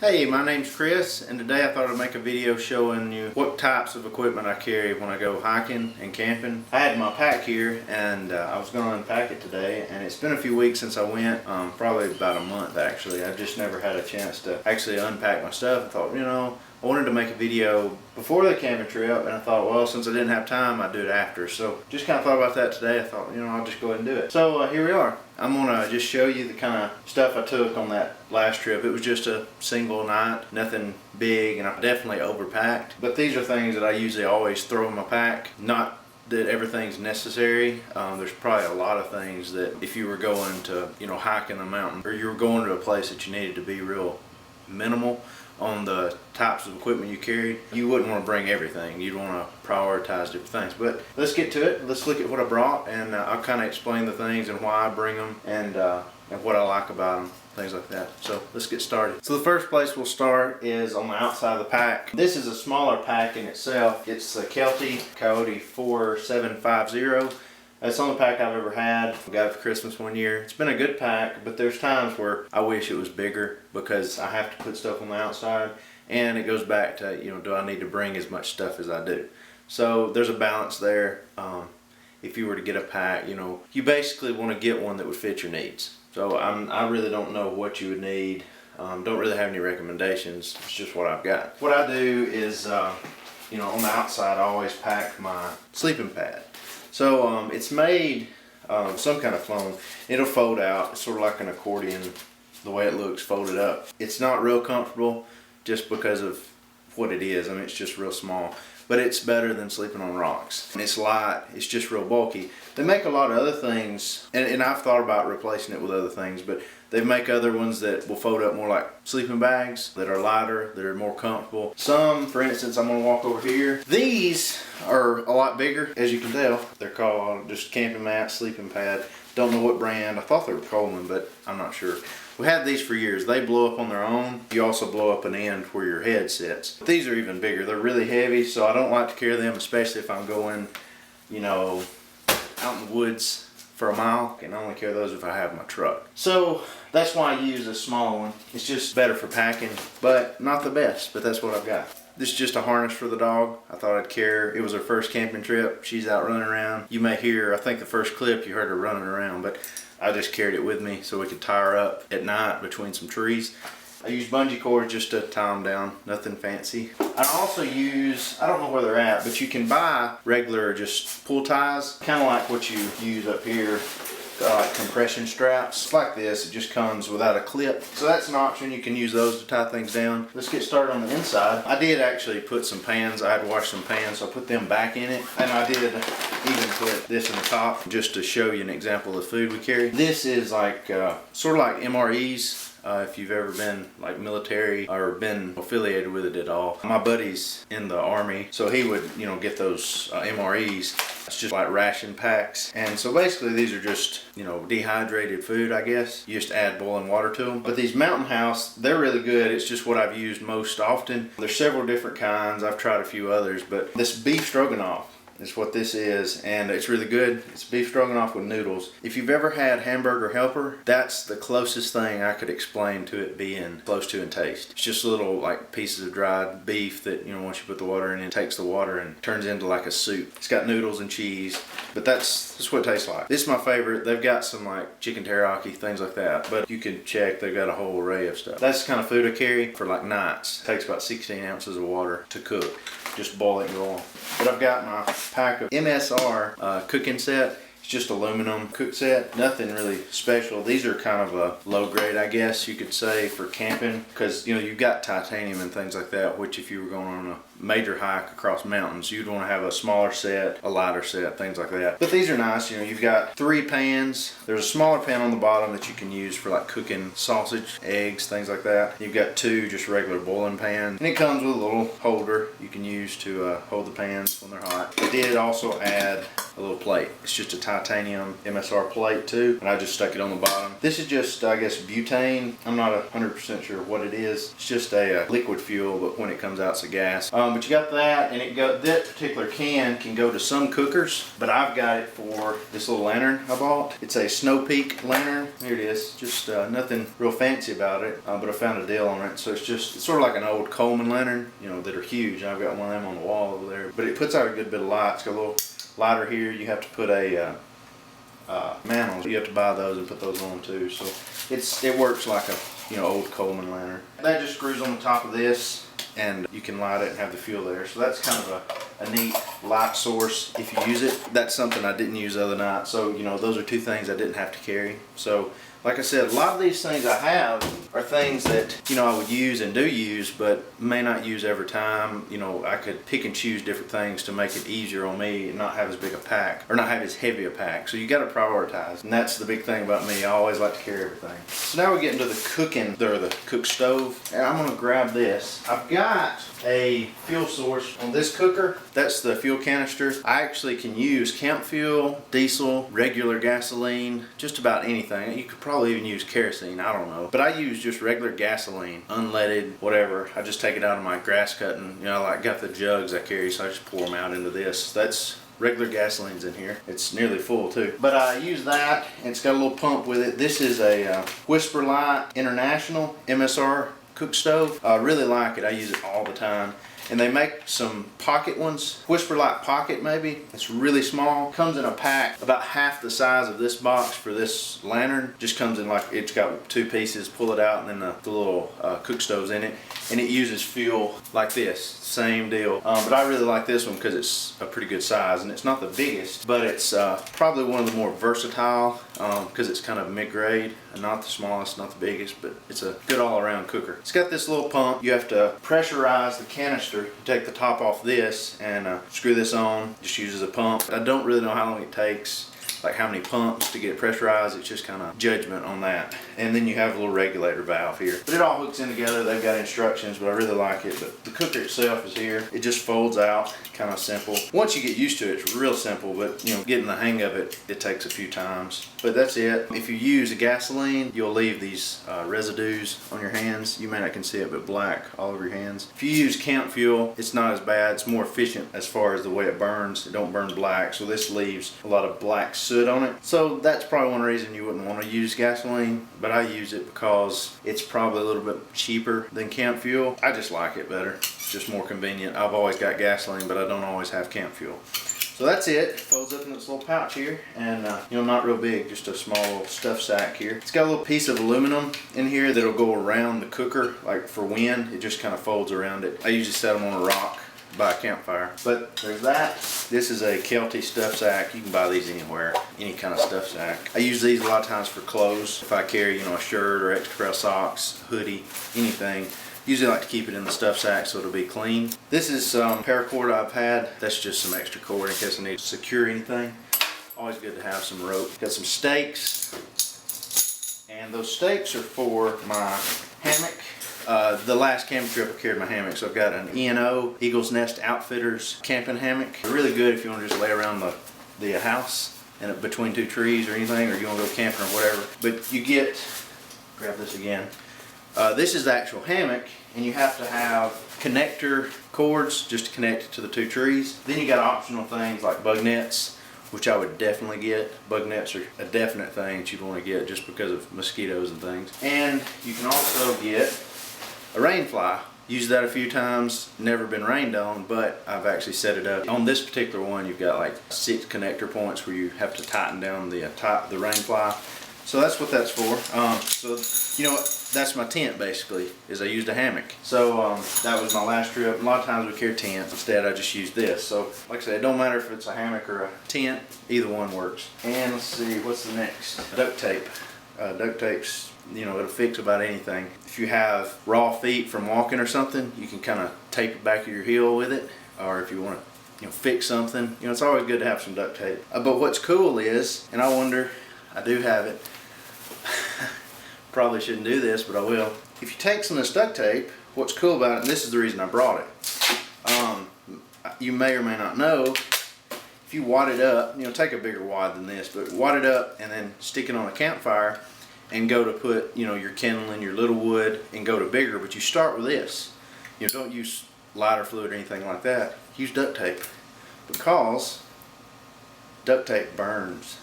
Hey, my name's Chris, and today I thought I'd make a video showing you what types of equipment I carry when I go hiking and camping. I had my pack here, and I was going to unpack it today, and it's been a few weeks since I went, probably about a month actually. I've just never had a chance to actually unpack my stuff. I thought, I wanted to make a video before the camping trip, and I thought, well, since I didn't have time, I'd do it after. So just kind of thought about that today. I thought, I'll just go ahead and do it. So here we are. I'm gonna just show you the kind of stuff I took on that last trip. It was just a single night, nothing big, and I definitely overpacked. But these are things that I usually always throw in my pack. Not that everything's necessary. There's probably a lot of things that if you were going to, hiking a mountain, or you were going to a place that you needed to be real minimal on the types of equipment you carried, you wouldn't want to bring everything. You'd want to prioritize different things. But let's get to it. Let's look at what I brought, and I'll kind of explain the things and why I bring them, and what I like about them, things like that. So let's get started. So the first place we'll start is on the outside of the pack. This is a smaller pack in itself. It's a Kelty Coyote 4750. That's the only pack I've ever had. I got it for Christmas one year. It's been a good pack, but there's times where I wish it was bigger because I have to put stuff on the outside, and it goes back to, do I need to bring as much stuff as I do? So there's a balance there. If you were to get a pack, you basically want to get one that would fit your needs. So I really don't know what you would need. Don't really have any recommendations. It's just what I've got. What I do is, on the outside, I always pack my sleeping pad. So it's made some kind of foam. It'll fold out. It's sort of like an accordion, the way it looks folded up. It's not real comfortable just because of what it is. I mean, it's just real small. But it's better than sleeping on rocks. And it's light. It's just real bulky. They make a lot of other things, and I've thought about replacing it with other things, but they make other ones that will fold up more like sleeping bags, that are lighter, that are more comfortable. Some, for instance, I'm gonna walk over here. These are a lot bigger, as you can tell. They're called just camping mat, sleeping pad. Don't know what brand. I thought they were Coleman, but I'm not sure. We had these for years. They blow up on their own. You also blow up an end where your head sits. But these are even bigger. They're really heavy, so I don't like to carry them, especially if I'm going, out in the woods for a mile. I can only carry those if I have my truck. So that's why I use a small one. It's just better for packing, but not the best, but that's what I've got. This is just a harness for the dog. I thought I'd carry her. It was her first camping trip. She's out running around. You may hear, I think the first clip you heard her running around, but I just carried it with me so we could tie her up at night between some trees. I use bungee cords just to tie them down, nothing fancy. I also use, I don't know where they're at, but you can buy regular just pull ties, kind of like what you use up here. Like compression straps like this. It just comes without a clip, so that's an option. You can use those to tie things down. Let's get started on the inside. I did actually put some pans. I had to wash some pans, so I put them back in it, and I did even put this in the top just to show you an example of the food we carry. This is like sort of like MREs. If you've ever been like military or been affiliated with it at all. My buddy's in the Army, so he would get those MREs. It's just like ration packs, and so basically these are just dehydrated food, I guess. You just add boiling water to them. But these Mountain House, they're really good. It's just what I've used most often. There's several different kinds. I've tried a few others, but this beef stroganoff is what this is, and it's really good. It's beef stroganoff with noodles. If you've ever had Hamburger Helper, that's the closest thing I could explain to it being close to in taste. It's just little like pieces of dried beef that once you put the water in, it takes the water and turns into like a soup. It's got noodles and cheese, but that's what it tastes like. This is my favorite. They've got some like chicken teriyaki, things like that, but you can check, they've got a whole array of stuff. That's the kind of food I carry for like nights. It takes about 16 ounces of water to cook. Just boil it and go on. But I've got my pack of MSR cooking set. It's just aluminum cook set. Nothing really special. These are kind of a low grade, I guess you could say, for camping, because you've got titanium and things like that, which if you were going on a major hike across mountains, you'd want to have a smaller set, a lighter set, things like that. But these are nice. You've got 3 pans. There's a smaller pan on the bottom that you can use for like cooking sausage, eggs, things like that. You've got 2 just regular boiling pans, and it comes with a little holder you can use to hold the pans when they're hot. I did also add a little plate. It's just a titanium MSR plate too, and I just stuck it on the bottom. This is just, I guess, butane. I'm not 100% sure what it is. It's just a liquid fuel, but when it comes out, it's a gas. But you got that, and that particular can go to some cookers, but I've got it for this little lantern I bought. It's a Snow Peak lantern. Here it is. Just nothing real fancy about it, but I found a deal on it. So it's sort of like an old Coleman lantern, you know, that are huge. I've got one of them on the wall over there, but it puts out a good bit of light. It's got a little lighter here. You have to put a mantle. You have to buy those and put those on too. So it works like a, you know, old Coleman lantern. That just screws on the top of this, and you can light it and have the fuel there. So that's kind of a neat light source if you use it. That's something I didn't use the other night. So, you know, those are two things I didn't have to carry. So like I said, a lot of these things I have are things that, you know, I would use and do use, but may not use every time. You know, I could pick and choose different things to make it easier on me and not have as big a pack, or not have as heavy a pack. So you got to prioritize, and that's the big thing about me. I always like to carry everything. So now we get into the cooking, or the cook stove, and I'm gonna grab this. I've got a fuel source on this cooker. That's the fuel canister. I actually can use camp fuel, diesel, regular gasoline, just about anything. You could probably even use kerosene, I don't know. But I use just regular gasoline, unleaded, whatever. I just take it out of my grass cutting. You know, I got the jugs I carry, so I just pour them out into this. That's regular gasoline's in here. It's nearly full too. But I use that, and it's got a little pump with it. This is a Whisper Light International MSR cook stove. I really like it. I use it all the time. And they make some pocket ones, Whisper Light Pocket maybe. It's really small. Comes in a pack about half the size of this box for this lantern. Just comes in like, it's got two pieces, pull it out, and then the little cook stove's in it. And it uses fuel like this, same deal. But I really like this one because it's a pretty good size, and it's not the biggest, but it's probably one of the more versatile because it's kind of mid-grade, and not the smallest, not the biggest, but it's a good all-around cooker. It's got this little pump. You have to pressurize the canister. You take the top off this and screw this on. Just uses a pump. I don't really know how long it takes, like how many pumps to get it pressurized. It's just kind of judgment on that. And then you have a little regulator valve here. But it all hooks in together. They've got instructions, but I really like it. But the cooker itself is here. It just folds out, kind of simple. Once you get used to it, it's real simple, but you know, getting the hang of it, it takes a few times. But that's it. If you use a gasoline, you'll leave these residues on your hands. You may not can see it, but black all over your hands. If you use camp fuel, it's not as bad. It's more efficient as far as the way it burns. It don't burn black, so this leaves a lot of black soot on it. So that's probably one reason you wouldn't want to use gasoline, but I use it because it's probably a little bit cheaper than camp fuel. I just like it better. It's just more convenient. I've always got gasoline, but I don't always have camp fuel. So that's it. It folds up in this little pouch here, and you know, not real big, just a small little stuff sack here. It's got a little piece of aluminum in here that'll go around the cooker, like for wind. It just kind of folds around it. I usually set them on a rock by a campfire. But there's that. This is a Kelty stuff sack. You can buy these anywhere, any kind of stuff sack. I use these a lot of times for clothes. If I carry, you know, a shirt or extra pair of socks, hoodie, anything. Usually like to keep it in the stuff sack so it'll be clean. This is some paracord I've had. That's just some extra cord in case I need to secure anything. Always good to have some rope. Got some stakes, and those stakes are for my hammock. The last camping trip I carried my hammock, so I've got an E&O, Eagle's Nest Outfitters camping hammock. They're really good if you want to just lay around the house and between two trees or anything, or you want to go camping or whatever. But you get, grab this again. This is the actual hammock, and you have to have connector cords just to connect it to the two trees. Then you got optional things like bug nets, which I would definitely get. Bug nets are a definite thing that you'd want to get just because of mosquitoes and things. And you can also get a rain fly. Used that a few times, never been rained on, but I've actually set it up. On this particular one, you've got like 6 connector points where you have to tighten down the rain fly. So that's what that's for. So you know what? That's my tent basically, is I used a hammock. So that was my last trip. A lot of times we carry tents. Instead I just use this. So like I said, it don't matter if it's a hammock or a tent, either one works. And let's see, what's the next? Duct tape. Duct tape's, you know, it'll fix about anything. If you have raw feet from walking or something, you can kind of tape the back of your heel with it. Or if you want to, you know, fix something, you know, it's always good to have some duct tape. But what's cool is, and I wonder, I do have it, probably shouldn't do this, but I will. If you take some of this duct tape, what's cool about it, and this is the reason I brought it, you may or may not know, if you wad it up, you know, take a bigger wad than this, but wad it up and then stick it on a campfire and go to put, you know, your kindling, your little wood, and go to bigger, but you start with this. You know, don't use lighter fluid or anything like that, use duct tape, because duct tape burns,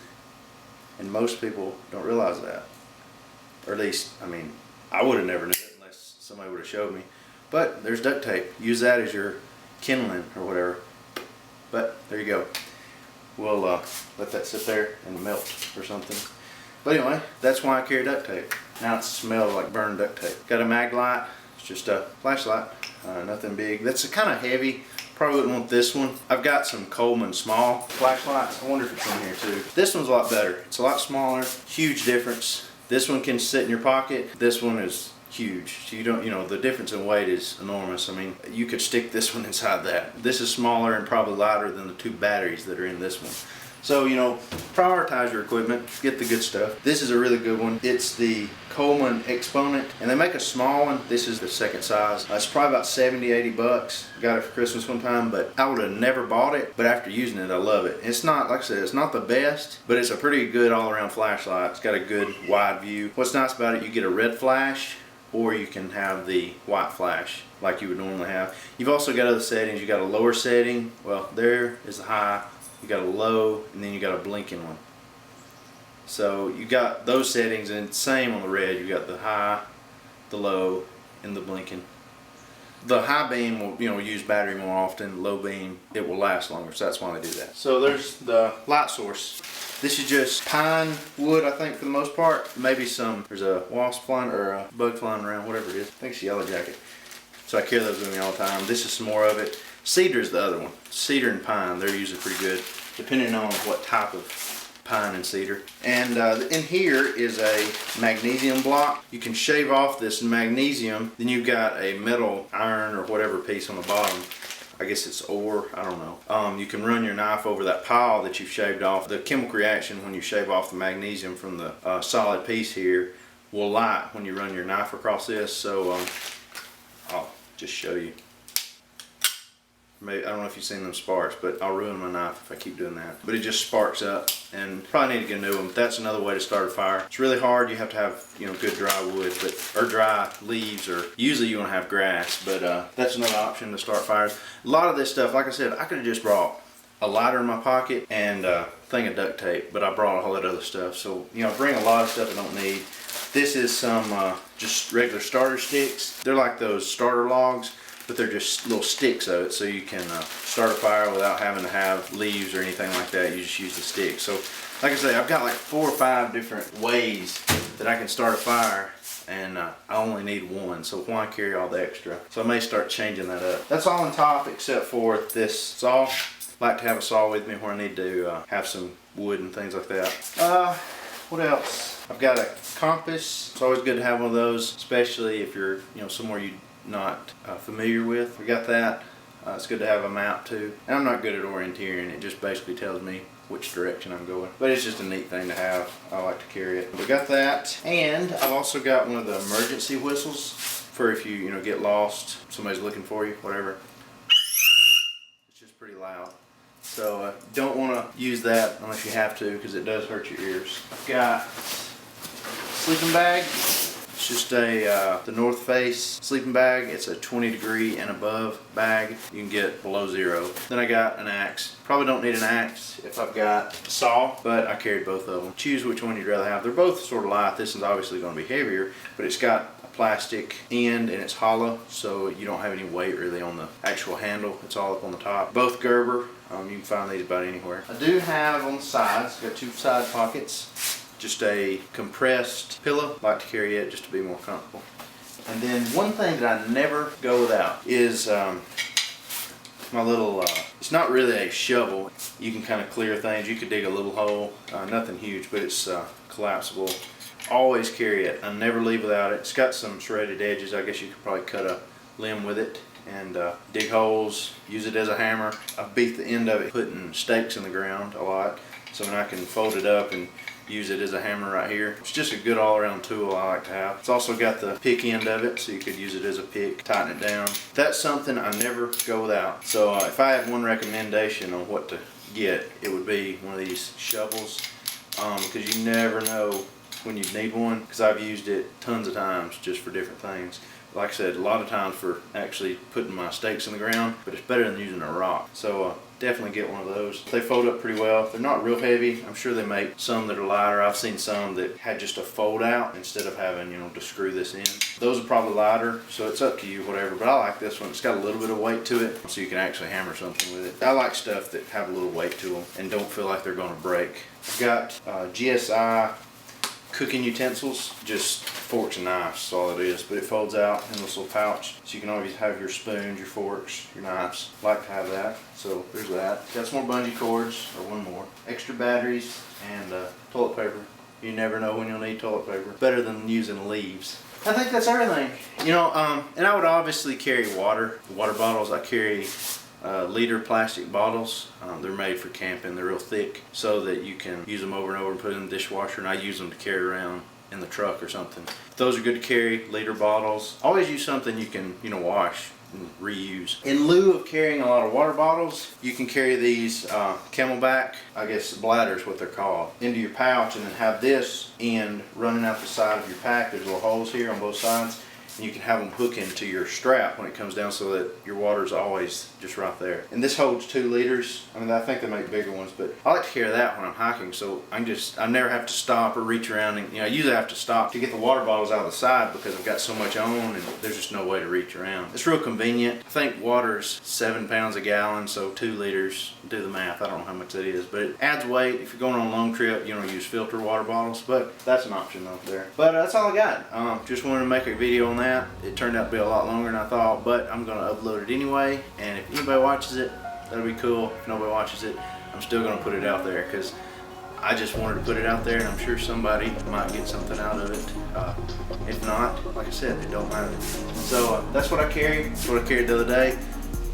and most people don't realize that. Or at least, I mean, I would have never knew it unless somebody would have showed me. But there's duct tape. Use that as your kindling or whatever. But there you go. We'll let that sit there and melt or something. But anyway, that's why I carry duct tape. Now it smells like burned duct tape. Got a mag light. It's just a flashlight. Nothing big. That's kind of heavy. Probably wouldn't want this one. I've got some Coleman small flashlights. I wonder if it's in here too. This one's a lot better. It's a lot smaller. Huge difference. This one can sit in your pocket. This one is huge. So you don't, the difference in weight is enormous. I mean, you could stick this one inside that. This is smaller and probably lighter than the 2 batteries that are in this one. So, prioritize your equipment, get the good stuff. This is a really good one. It's the Coleman Exponent, and they make a small one. This is the second size. It's probably about 70, 80 bucks. Got it for Christmas one time, but I would have never bought it, but after using it, I love it. It's not, like I said, it's not the best, but it's a pretty good all-around flashlight. It's got a good wide view. What's nice about it, you get a red flash, or you can have the white flash like you would normally have. You've also got other settings. You got a lower setting. Well, there is the high. You got a low, and then you got a blinking one. So you got those settings, and same on the red. You got the high, the low, and the blinking. The high beam will use battery more often. Low beam, it will last longer, so that's why they do that. So there's the light source. This is just pine wood, I think, for the most part. Maybe there's a wasp flying or a bug flying around, whatever it is. I think it's yellow jacket. So I carry those with me all the time. This is some more of it. Cedar is the other one. Cedar and pine, they're usually pretty good, depending on what type of pine and cedar. And in here is a magnesium block. You can shave off this magnesium, then you've got a metal iron or whatever piece on the bottom. I guess it's ore, I don't know. You can run your knife over that pile that you've shaved off. The chemical reaction when you shave off the magnesium from the solid piece here will light when you run your knife across this. So I'll just show you. Maybe, I don't know if you've seen them sparks, but I'll ruin my knife if I keep doing that. But it just sparks up, and probably need to get a new one. But that's another way to start a fire. It's really hard. You have to have good dry wood, or dry leaves, or usually you want to have grass. But that's another option to start fires. A lot of this stuff, like I said, I could have just brought a lighter in my pocket and a thing of duct tape, but I brought a whole lot of other stuff. So bring a lot of stuff I don't need. This is some just regular starter sticks. They're like those starter logs, but they're just little sticks of it, so you can start a fire without having to have leaves or anything like that. You just use the sticks. So like I say, I've got like 4 or 5 different ways that I can start a fire, and I only need one, so why carry all the extra? So I may start changing that up. That's all on top except for this saw. I like to have a saw with me where I need to have some wood and things like that. What else? I've got a compass. It's always good to have one of those, especially if you're somewhere you're not familiar with. We got that. It's good to have a map too. And I'm not good at orienteering. It just basically tells me which direction I'm going. But it's just a neat thing to have. I like to carry it. We got that. And I've also got one of the emergency whistles for if you get lost, somebody's looking for you, whatever. It's just pretty loud. So don't want to use that unless you have to, because it does hurt your ears. I've got sleeping bag. It's just the North Face sleeping bag. It's a 20° and above bag. You can get below 0. Then I got an axe. Probably don't need an axe if I've got a saw, but I carried both of them. Choose which one you'd rather have. They're both sort of light. This one's obviously going to be heavier, but it's got a plastic end and it's hollow, so you don't have any weight really on the actual handle. It's all up on the top. Both Gerber. You can find these about anywhere. I do have on the sides, got 2 side pockets, just a compressed pillow. I like to carry it just to be more comfortable. And then one thing that I never go without is my little, it's not really a shovel. You can kind of clear things. You could dig a little hole, nothing huge, but it's collapsible. Always carry it. I never leave without it. It's got some shredded edges. I guess you could probably cut a limb with it and dig holes, use it as a hammer. I've beat the end of it putting stakes in the ground a lot, so then I can fold it up and use it as a hammer right here. It's just a good all-around tool I like to have. It's also got the pick end of it, so you could use it as a pick, tighten it down. That's something I never go without. So if I had one recommendation on what to get, it would be one of these shovels, because you never know when you need one, because I've used it tons of times just for different things. like I said, a lot of times for actually putting my stakes in the ground, but it's better than using a rock. So definitely get one of those. They fold up pretty well. They're not real heavy. I'm sure they make some that are lighter. I've seen some that had just a fold out instead of having, you know, to screw this in. Those are probably lighter, so it's up to you, whatever. But I like this one. It's got a little bit of weight to it, so you can actually hammer something with it. I like stuff that have a little weight to them and don't feel like they're going to break. I've got GSI cooking utensils, just forks and knives, that's all it is, but it folds out in this little pouch, so you can always have your spoons, your forks, your knives. Like to have that, so there's that. Got some more bungee cords, or one more. Extra batteries, and toilet paper. You never know when you'll need toilet paper. Better than using leaves. I think that's everything. You know, and I would obviously carry water bottles. I carry liter plastic bottles. They're made for camping. They're real thick so that you can use them over and over and put in the dishwasher, and I use them to carry around in the truck or something. Those are good to carry, liter bottles. Always use something you can, you know, wash and reuse. In lieu of carrying a lot of water bottles, you can carry these Camelback, I guess bladders what they're called, into your pouch, and then have this end running out the side of your pack. There's little holes here on both sides, and you can have them hook into your strap when it comes down so that your water's always just right there. And this holds 2 liters. I mean, I think they make bigger ones, but I like to carry that when I'm hiking, so I never have to stop or reach around, and, you know, I usually have to stop to get the water bottles out of the side because I've got so much on and there's just no way to reach around. It's real convenient. I think water's 7 pounds a gallon, so 2 liters, do the math, I don't know how much that is, but it adds weight. If you're going on a long trip, you don't use filter water bottles, but that's an option though there. But that's all I got. Just wanted to make a video on that. It turned out to be a lot longer than I thought, but I'm going to upload it anyway, and if anybody watches it, that'll be cool. If nobody watches it, I'm still going to put it out there because I just wanted to put it out there, and I'm sure somebody might get something out of it. If not, like I said, it don't matter. So that's what I carry. That's what I carried the other day.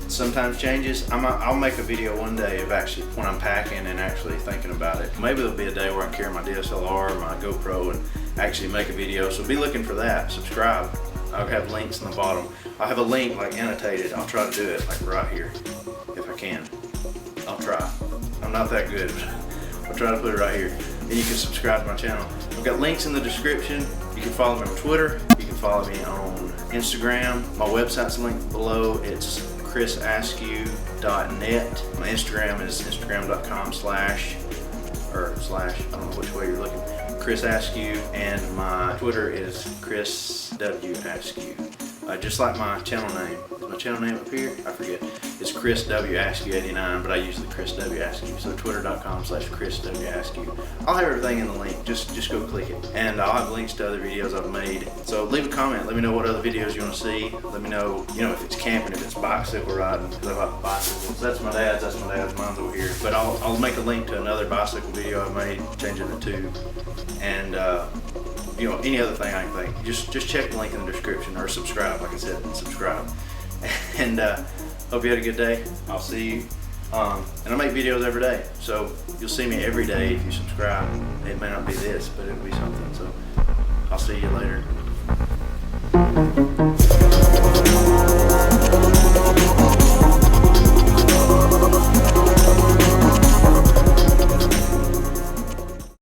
Sometimes changes. I'll make a video one day of actually when I'm packing and actually thinking about it. Maybe there'll be a day where I carry my DSLR or my GoPro and actually make a video, so be looking for that. Subscribe. I'll have links in the bottom. I'll have a link like annotated. I'll try to do it like right here if I can. I'll try. I'm not that good, but I'll try to put it right here. And you can subscribe to my channel. I've got links in the description. You can follow me on Twitter. You can follow me on Instagram. My website's linked below. It's chrisaskew.net. My Instagram is instagram.com/ I don't know which way you're looking, Chris Askew, and my Twitter is Chris W. Askew. Just like my channel name. Is my channel name up here? I forget. It's Chris W. Askew 89, but I use the Chris W. Askew. So twitter.com/Chris W. Askew. I'll have everything in the link. Just go click it. And I'll have links to other videos I've made. So leave a comment. Let me know what other videos you want to see. Let me know, you know, if it's camping, if it's bicycle riding, because I like bicycles. That's my dad's. Mine's over here. But I'll make a link to another bicycle video I made, changing the tube. And you know, any other thing I can think. Just check the link in the description, or subscribe, like I said, subscribe. And hope you had a good day. I'll see you. And I make videos every day, so you'll see me every day if you subscribe. It may not be this, but it'll be something. So I'll see you later.